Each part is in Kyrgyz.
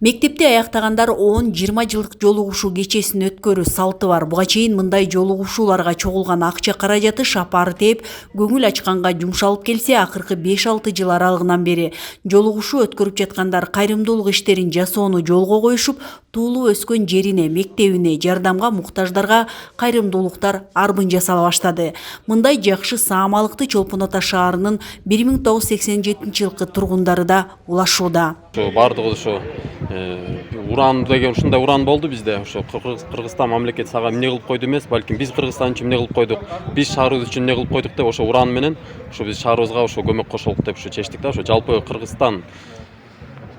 Мектепте аяктагандар 10-20 жылдык жолугушуу кечесин өткөрүү салты бар. Буга чейин мындай жолугушууларга чогулган акча каражаты шапары тээп, көңүл ачканга жумшалып келсе, акыркы 5-6 жыл аралыгынан бери жолугушуу өткөрүп жаткандар кайрымдуулук иштерин жасоону жолго коюшуп, туулуп өскөн жерине, мектебине, жардамга муктаждарга кайрымдуулуктар арбын жасала баштады. Мындай жакшы саамалыкты Чолпон Ата шаарынын 1987-жылкы тургундары да улашууда. Бардыгы ошо уран деген ушундай уран болду бизде. Ошо Кыргызстан мамлекет сага эмне кылып койду эмес, балким биз Кыргызстан үчүн эмне кылып койдук, биз шаарыбыз үчүн эмне кылып койдук деп ошо уран менен ошо биз шаарыбызга ошо көмөк кошолук деп ошо чечтик да. Ошо жалпы Кыргызстан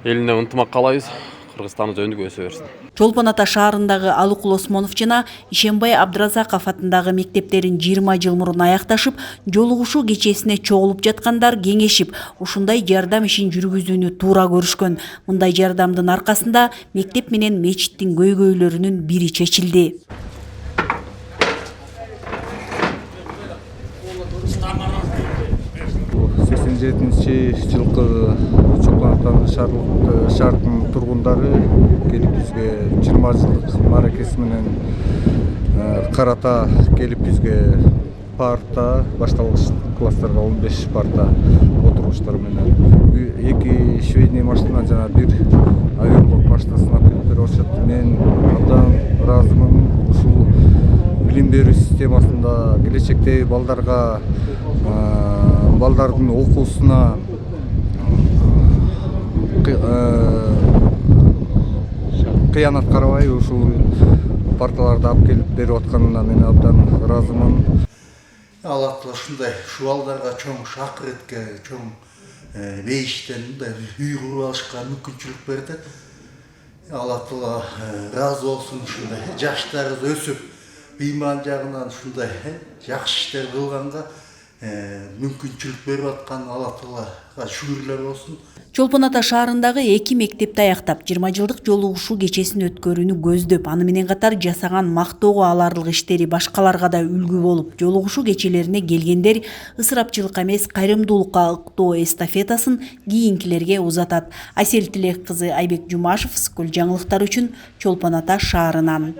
элине ынтымак каалайбыз. Кыргызстаныбыз өнүгүп өсө берсин. Чолпон Ата шаарындагы Алыкул Осмонов жана Ишембай Абдыразаков атындагы мектептерин 20 жыл мурун аякташып, жолугушуу кечесине чогулуп жаткандар кеңешип, ушундай жардам ишин жүргүзүүнү туура көрүшкөн. Мындай жардамдын аркасында мектеп менен мечиттин көйгөйлөрүнүн бири чечилди. 87-жылкы Чолпон Ата шаардын тургундары келип бизге 20 жылдык мааракеси менен карата келип бизге парта, башталгыч класстарга 15 парта отургучтар менен 2 швейный машина жана 1 авиаблок машинасын алып келип берип атышат. Мен абдан ыраазымын. Ушул билим берүү системасында келечектеги балдардын окуусуна кыянат карабай ушул парталарды алып келип берип атканына мен абдан ыраазымын. Алла Таала ушундай ушул балдарга чоң шакыретке, чоң бейиштен мындай үй куруп алышка мүмкүнчүлүк берди. Алла Таала ыраазы болсун, ушундай жаштарыбыз өсүп, ыйман жагынан ушундай жакшы иштер кылганга мүмкүнчүлүк берип аткан Алла Таалага шүгүрлөр болсун. Чолпон Ата шаарындагы 2 мектепти аяктап, 20 жылдык жолугушуу кечесин өткөрүүнү көздөп, аны менен катар жасаган мактоого аларлык иштери башкаларга да үлгү болуп, жолугушуу кечелерине келгендер ысырапчылыкка эмес, кайрымдуулукка ыктоо эстафетасын кийинкилерге узатат. Асель Тилек кызы, Айбек Жумашев, Скөл жаңылыктар үчүн Чолпон Ата шаарынан.